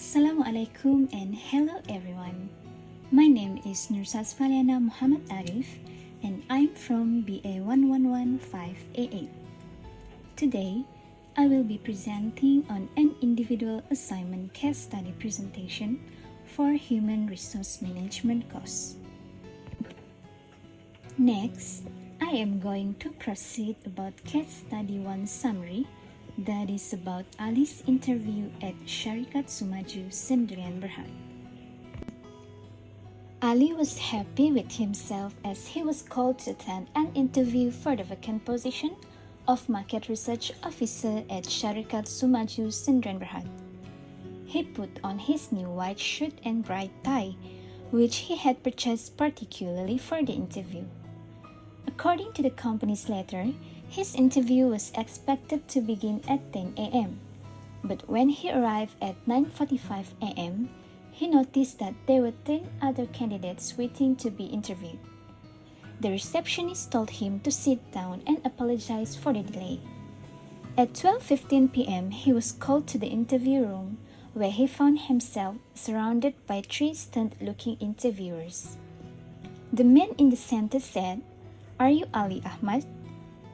Assalamualaikum and hello everyone. My name is Nursas Faliana Muhammad Arif and I'm from BA 11115A8. Today, I will be presenting on an individual assignment case study presentation for Human Resource Management course. Next, I am going to proceed about case study 1 summary that is about Ali's interview at Syarikat Sumaju Sendirian Berhad. Ali was happy with himself as he was called to attend an interview for the vacant position of Market Research Officer at Syarikat Sumaju Sendirian Berhad. He put on his new white shirt and bright tie, which he had purchased particularly for the interview. According to the company's letter, his interview was expected to begin at 10 a.m. But when he arrived at 9:45 a.m., he noticed that there were 10 other candidates waiting to be interviewed. The receptionist told him to sit down and apologize for the delay. At 12:15 p.m., he was called to the interview room, where he found himself surrounded by 3 stunned-looking interviewers. The man in the center said, "Are you Ali Ahmad?"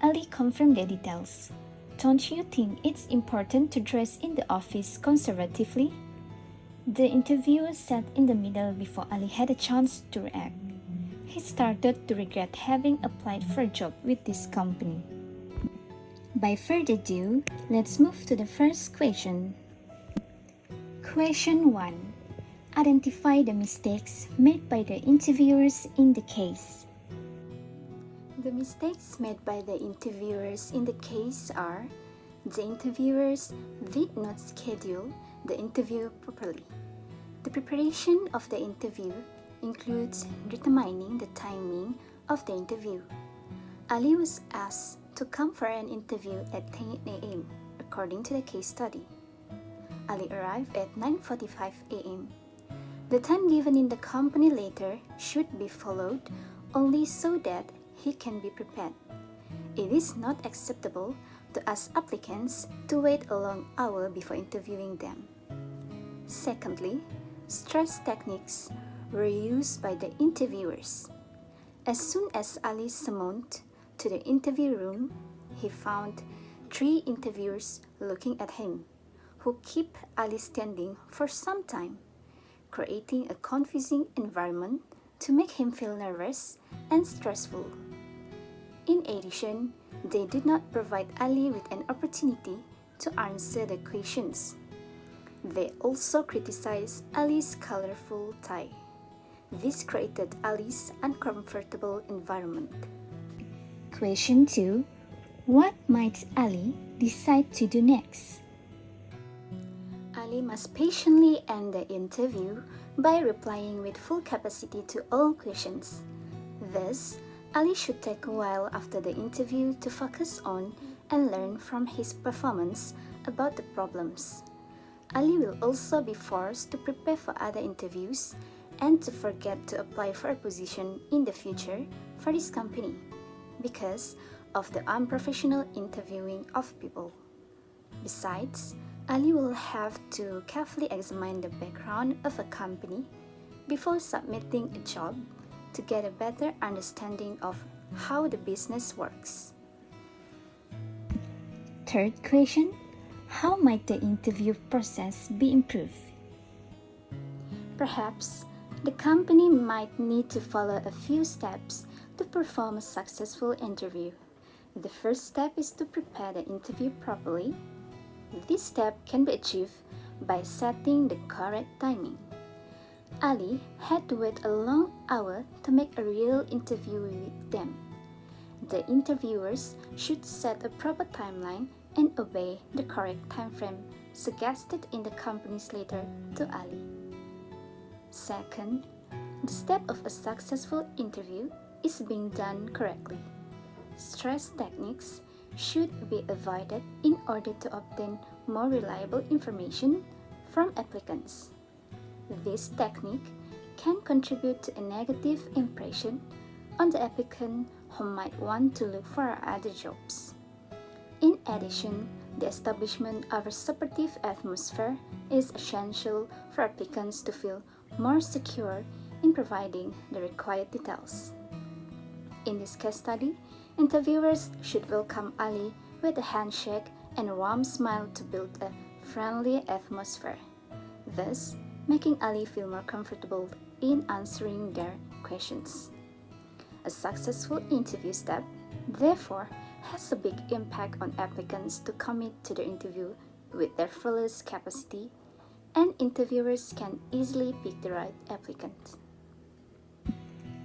Ali confirmed the details. "Don't you think it's important to dress in the office conservatively?" The interviewer sat in the middle before Ali had a chance to react. He started to regret having applied for a job with this company. By further ado, let's move to the first question. Question 1. Identify the mistakes made by the interviewers in the case. The mistakes made by the interviewers in the case are: the interviewers did not schedule the interview properly. The preparation of the interview includes determining the timing of the interview. Ali was asked to come for an interview at 10 a.m. according to the case study. Ali arrived at 9:45 a.m. The time given in the company letter should be followed only so that he can be prepared. It is not acceptable to ask applicants to wait a long hour before interviewing them. Secondly, stress techniques were used by the interviewers. As soon as Ali summoned to the interview room, he found 3 interviewers looking at him, who kept Ali standing for some time, creating a confusing environment to make him feel nervous and stressful. In addition, they did not provide Ali with an opportunity to answer the questions. They also criticized Ali's colorful tie. This created Ali's uncomfortable environment. Question 2. What might Ali decide to do next? Ali must patiently end the interview by replying with full capacity to all questions. Thus, Ali should take a while after the interview to focus on and learn from his performance about the problems. Ali will also be forced to prepare for other interviews and to forget to apply for a position in the future for this company because of the unprofessional interviewing of people. Besides, Ali will have to carefully examine the background of a company before submitting a job to get a better understanding of how the business works. Third question. How might the interview process be improved? Perhaps the company might need to follow a few steps to perform a successful interview. The first step is to prepare the interview properly. This step can be achieved by setting the correct timing. Ali had to wait a long hour to make a real interview with them. The interviewers should set a proper timeline and obey the correct time frame suggested in the company's letter to Ali. Second, the step of a successful interview is being done correctly. Stress techniques should be avoided in order to obtain more reliable information from applicants. This technique can contribute to a negative impression on the applicant who might want to look for other jobs. In addition, The establishment of a supportive atmosphere is essential for applicants to feel more secure in providing the required details. In this case study, interviewers should welcome Ali with a handshake and a warm smile to build a friendly atmosphere, thus making Ali feel more comfortable in answering their questions. A successful interview step, therefore, has a big impact on applicants to commit to the interview with their fullest capacity, and interviewers can easily pick the right applicant.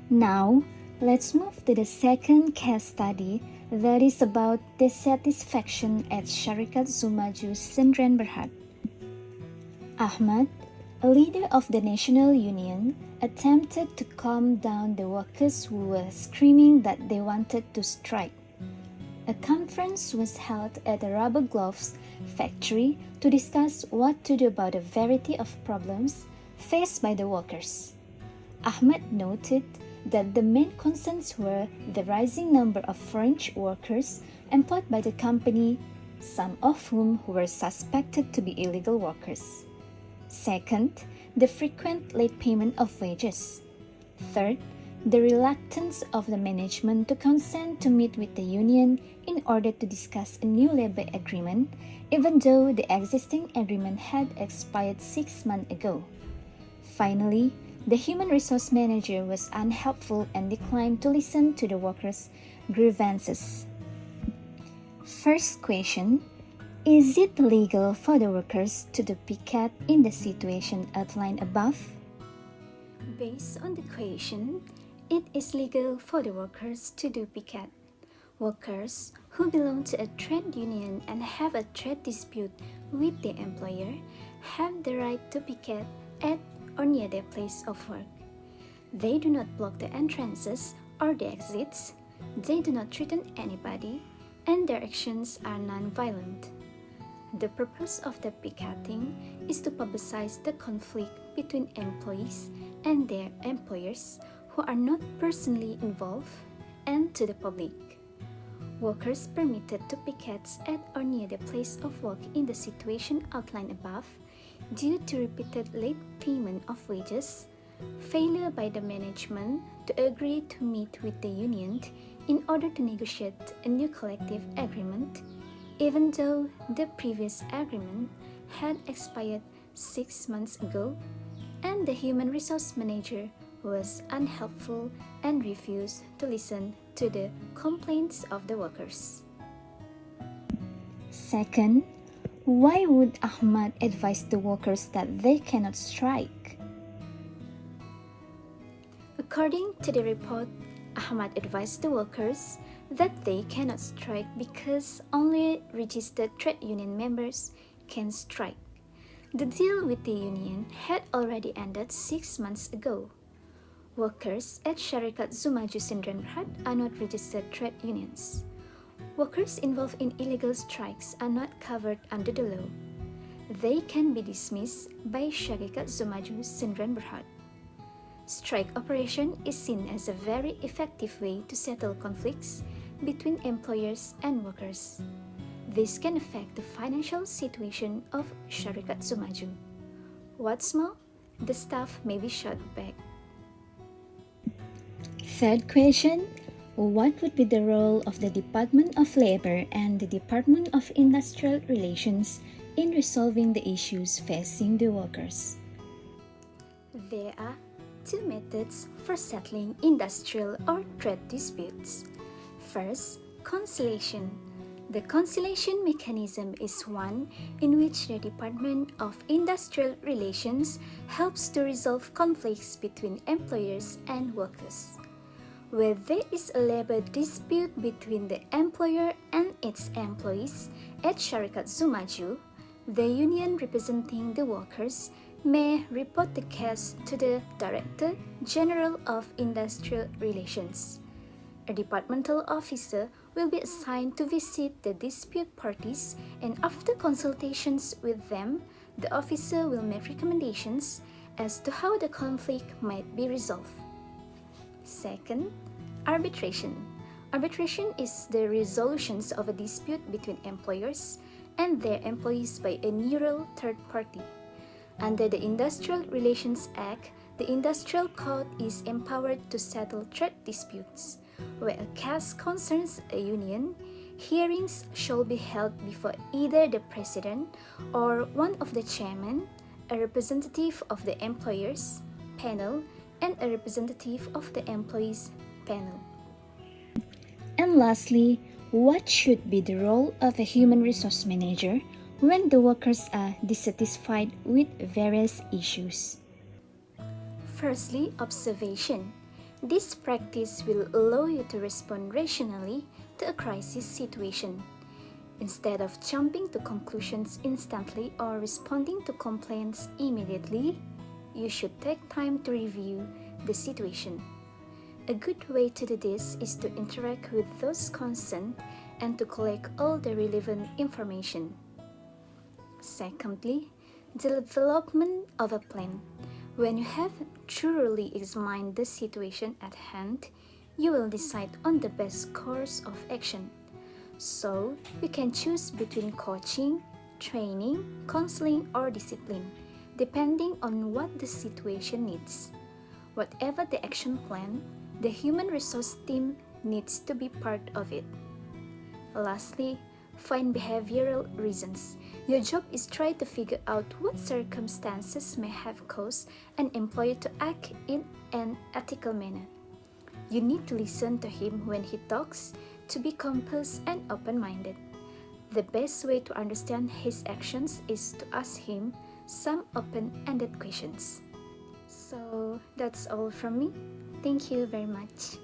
Now, let's move to the second case study that is about dissatisfaction at Syarikat Zumaju Sdn Bhd. Ahmad, a leader of the National Union, attempted to calm down the workers who were screaming that they wanted to strike. A conference was held at the rubber gloves factory to discuss what to do about a variety of problems faced by the workers. Ahmad noted that the main concerns were the rising number of foreign workers employed by the company, some of whom were suspected to be illegal workers. Second, the frequent late payment of wages. Third, the reluctance of the management to consent to meet with the union in order to discuss a new labor agreement, even though the existing agreement had expired 6 months ago. Finally, the human resource manager was unhelpful and declined to listen to the workers' grievances. First question: is it legal for the workers to do picket in the situation outlined above? Based on the question, it is legal for the workers to do picket. Workers who belong to a trade union and have a trade dispute with the employer have the right to picket at or near their place of work. They do not block the entrances or the exits, they do not threaten anybody, and their actions are non-violent. The purpose of the picketing is to publicize the conflict between employees and their employers who are not personally involved, and to the public. Workers permitted to picket at or near the place of work in the situation outlined above due to repeated late payment of wages, failure by the management to agree to meet with the union in order to negotiate a new collective agreement, even though the previous agreement had expired 6 months ago, and the human resource manager was unhelpful and refused to listen to the complaints of the workers. Second, why would Ahmad advise the workers that they cannot strike? According to the report, Ahmad advised the workers that they cannot strike because only registered trade union members can strike. The deal with the union had already ended 6 months ago. Workers at Syarikat Zumaju Sdn Bhd are not registered trade unions. Workers involved in illegal strikes are not covered under the law. They can be dismissed by Syarikat Zumaju Sdn Bhd. Strike operation is seen as a very effective way to settle conflicts between employers and workers. This can affect the financial situation of Syarikat Zumaju. What's more, the staff may be shot back. Third question: what would be the role of the Department of Labor and the Department of Industrial Relations in resolving the issues facing the workers? There are two methods for settling industrial or trade disputes. First, conciliation. The conciliation mechanism is one in which the Department of Industrial Relations helps to resolve conflicts between employers and workers. Where there is a labor dispute between the employer and its employees at Syarikat Zumaju, the union representing the workers may report the case to the Director General of Industrial Relations. A departmental officer will be assigned to visit the dispute parties, and after consultations with them, the officer will make recommendations as to how the conflict might be resolved. Second, arbitration. Arbitration is the resolutions of a dispute between employers and their employees by a neutral third party. Under the Industrial Relations Act, the Industrial Code is empowered to settle trade disputes. Where a case concerns a union, hearings shall be held before either the president or one of the chairmen, a representative of the employers panel, and a representative of the employees panel. And lastly, what should be the role of a human resource manager when the workers are dissatisfied with various issues? Firstly, observation. This practice will allow you to respond rationally to a crisis situation. Instead of jumping to conclusions instantly or responding to complaints immediately, you should take time to review the situation. A good way to do this is to interact with those concerned and to collect all the relevant information. Secondly, the development of a plan. When you have thoroughly examined the situation at hand, you will decide on the best course of action. So, you can choose between coaching, training, counseling, or discipline, depending on what the situation needs. Whatever the action plan, the human resource team needs to be part of it. Lastly, find behavioral reasons. Your job is try to figure out what circumstances may have caused an employee to act in an ethical manner. You need to listen to him when he talks, to be composed and open-minded. The best way to understand his actions is to ask him some open-ended questions. So that's all from me. Thank you very much.